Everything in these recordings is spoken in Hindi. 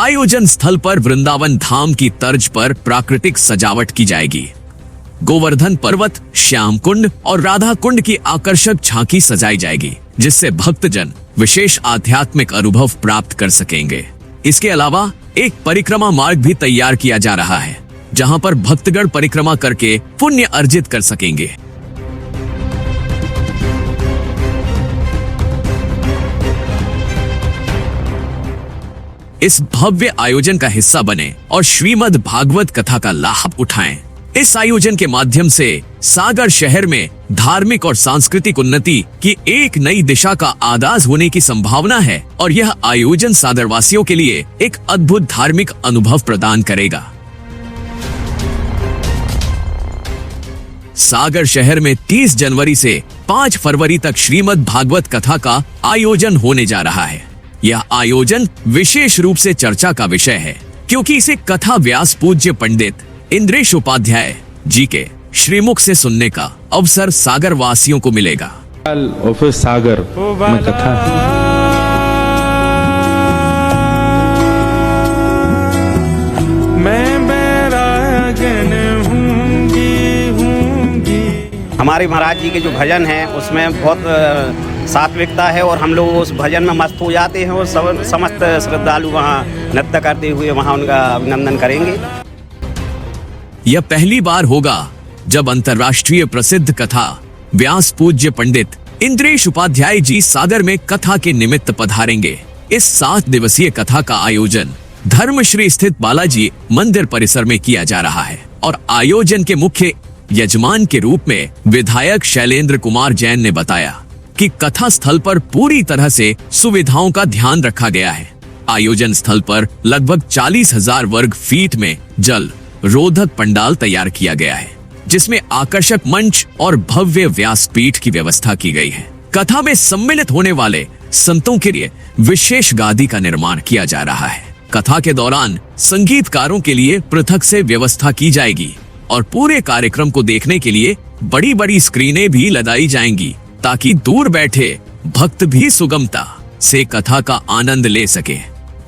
आयोजन स्थल पर वृंदावन धाम की तर्ज पर प्राकृतिक सजावट की जाएगी। गोवर्धन पर्वत, श्याम कुंड और राधा कुंड की आकर्षक झांकी सजाई जाएगी, जिससे भक्तजन विशेष आध्यात्मिक अनुभव प्राप्त कर सकेंगे। इसके अलावा एक परिक्रमा मार्ग भी तैयार किया जा रहा है, जहां पर भक्तगण परिक्रमा करके पुण्य अर्जित कर सकेंगे। इस भव्य आयोजन का हिस्सा बने और श्रीमद् भागवत कथा का लाभ उठाएं। इस आयोजन के माध्यम से सागर शहर में धार्मिक और सांस्कृतिक उन्नति की एक नई दिशा का आगाज होने की संभावना है और यह आयोजन सागर वासियों के लिए एक अद्भुत धार्मिक अनुभव प्रदान करेगा। सागर शहर में 30 जनवरी से 5 फरवरी तक श्रीमद् भागवत कथा का आयोजन होने जा रहा है। यह आयोजन विशेष रूप से चर्चा का विषय है, क्योंकि इसे कथा व्यास पूज्य पंडित इंद्रेश उपाध्याय जी के श्रीमुख से सुनने का अवसर सागर वासियों को मिलेगा। ऑफिस सागर में कथा मैं बैरागन हूँगी। हमारे महाराज जी के जो भजन है उसमें बहुत सात्विकता है और हम लोग उस भजन में मस्त हो जाते हैं और समस्त श्रद्धालु वहाँ नृत्य करते हुए वहाँ उनका अभिनंदन करेंगे। यह पहली बार होगा जब अंतर्राष्ट्रीय प्रसिद्ध कथा व्यास पूज्य पंडित इंद्रेश उपाध्याय जी सागर में कथा के निमित्त पधारेंगे। इस 7 दिवसीय कथा का आयोजन धर्मश्री स्थित बालाजी मंदिर परिसर में किया जा रहा है और आयोजन के मुख्य यजमान के रूप में विधायक शैलेंद्र कुमार जैन ने बताया कि कथा स्थल पर पूरी तरह से सुविधाओं का ध्यान रखा गया है। आयोजन स्थल पर लगभग 40,000 वर्ग फीट में जल रोधक पंडाल तैयार किया गया है, जिसमें आकर्षक मंच और भव्य व्यासपीठ की व्यवस्था की गई है। कथा में सम्मिलित होने वाले संतों के लिए विशेष गादी का निर्माण किया जा रहा है। कथा के दौरान संगीतकारों के लिए पृथक से व्यवस्था की जाएगी और पूरे कार्यक्रम को देखने के लिए बड़ी बड़ी स्क्रीनें भी लगाई जाएंगी, ताकि दूर बैठे भक्त भी सुगमता से कथा का आनंद ले सके।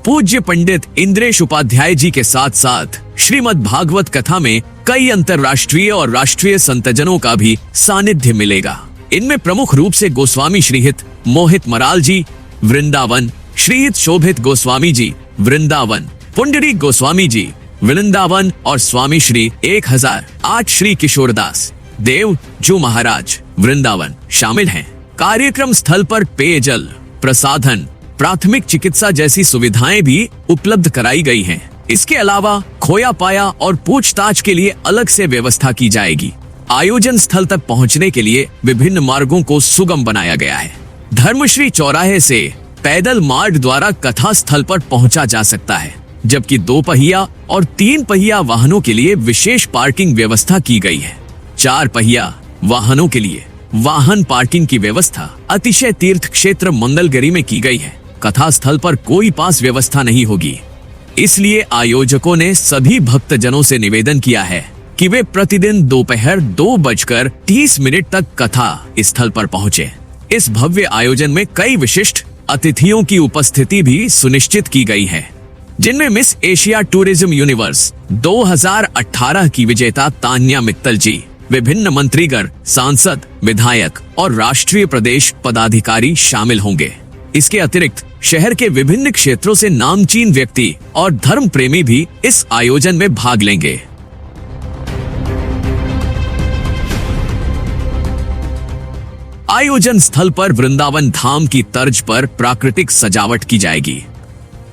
पूज्य पंडित इंद्रेश उपाध्याय जी के साथ साथ श्रीमद् भागवत कथा में कई अंतर्राष्ट्रीय और राष्ट्रीय संतजनों का भी सानिध्य मिलेगा। इनमें प्रमुख रूप से गोस्वामी श्रीहित मोहित मराल जी वृंदावन, श्रीहित शोभित गोस्वामी जी वृंदावन, पुंडरीक गोस्वामी जी वृंदावन और स्वामी श्री 1008 श्री किशोरदास देव जो महाराज वृंदावन शामिल हैं। कार्यक्रम स्थल पर पेयजल, प्रसाधन, प्राथमिक चिकित्सा जैसी सुविधाएं भी उपलब्ध कराई गई हैं। इसके अलावा खोया पाया और पूछताछ के लिए अलग से व्यवस्था की जाएगी। आयोजन स्थल तक पहुंचने के लिए विभिन्न मार्गों को सुगम बनाया गया है। धर्मश्री चौराहे से पैदल मार्ग द्वारा कथा स्थल पर पहुंचा जा सकता है, जबकि 2 पहिया और 3 पहिया वाहनों के लिए विशेष पार्किंग व्यवस्था की गई है। 4 पहिया वाहनों के लिए वाहन पार्किंग की व्यवस्था अतिशय तीर्थ क्षेत्र मंगलगिरी में की गई है। कथा स्थल पर कोई पास व्यवस्था नहीं होगी, इसलिए आयोजकों ने सभी भक्तजनों से निवेदन किया है कि वे प्रतिदिन दोपहर 2:30 तक कथा स्थल पर पहुंचे। इस भव्य आयोजन में कई विशिष्ट अतिथियों की उपस्थिति भी सुनिश्चित की गई है, जिनमें मिस एशिया टूरिज्म यूनिवर्स 2018 की विजेता तान्या मित्तल जी, विभिन्न मंत्रीगण, सांसद, विधायक और राष्ट्रीय प्रदेश पदाधिकारी शामिल होंगे। इसके अतिरिक्त शहर के विभिन्न क्षेत्रों से नामचीन व्यक्ति और धर्म प्रेमी भी इस आयोजन में भाग लेंगे। आयोजन स्थल पर वृंदावन धाम की तर्ज पर प्राकृतिक सजावट की जाएगी।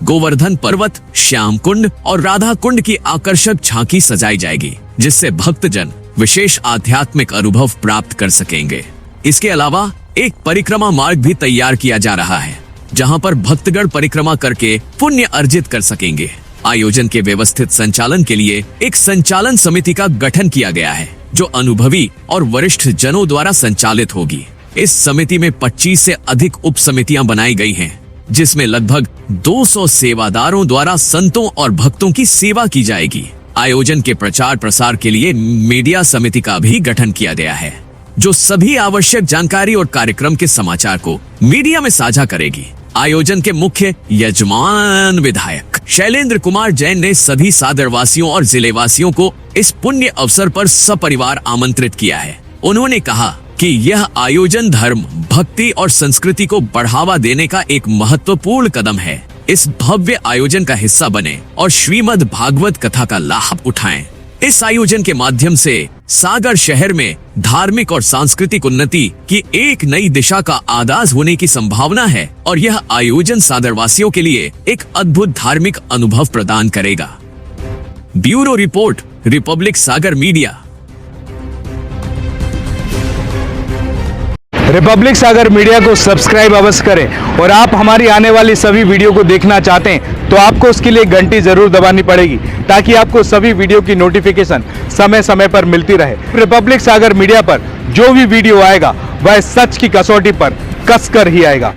गोवर्धन पर्वत, श्याम कुंड और राधा कुंड की आकर्षक झांकी सजाई जाएगी, जिससे भक्तजन विशेष आध्यात्मिक अनुभव प्राप्त कर सकेंगे। इसके अलावा एक परिक्रमा मार्ग भी तैयार किया जा रहा है, जहां पर भक्तगण परिक्रमा करके पुण्य अर्जित कर सकेंगे। आयोजन के व्यवस्थित संचालन के लिए एक संचालन समिति का गठन किया गया है, जो अनुभवी और वरिष्ठ जनों द्वारा संचालित होगी। इस समिति में 25 से अधिक उप समितियां बनाई गई हैं, जिसमें लगभग 200 सेवादारों द्वारा संतों और भक्तों की सेवा की जाएगी। आयोजन के प्रचार प्रसार के लिए मीडिया समिति का भी गठन किया गया है, जो सभी आवश्यक जानकारी और कार्यक्रम के समाचार को मीडिया में साझा करेगी। आयोजन के मुख्य यजमान विधायक शैलेंद्र कुमार जैन ने सभी सादर वासियों और जिले वासियों को इस पुण्य अवसर पर सपरिवार आमंत्रित किया है। उन्होंने कहा कि यह आयोजन धर्म, भक्ति और संस्कृति को बढ़ावा देने का एक महत्वपूर्ण कदम है। इस भव्य आयोजन का हिस्सा बने और श्रीमद् भागवत कथा का लाभ उठाएं। इस आयोजन के माध्यम से सागर शहर में धार्मिक और सांस्कृतिक उन्नति की एक नई दिशा का आगाज होने की संभावना है और यह आयोजन सागर वासियों के लिए एक अद्भुत धार्मिक अनुभव प्रदान करेगा। ब्यूरो रिपोर्ट, रिपब्लिक सागर मीडिया। रिपब्लिक सागर मीडिया को सब्सक्राइब अवश्य करें और आप हमारी आने वाली सभी वीडियो को देखना चाहते हैं तो आपको उसके लिए घंटी जरूर दबानी पड़ेगी ताकि आपको सभी वीडियो की नोटिफिकेशन समय समय पर मिलती रहे। रिपब्लिक सागर मीडिया पर जो भी वीडियो आएगा वह सच की कसौटी पर कसकर ही आएगा।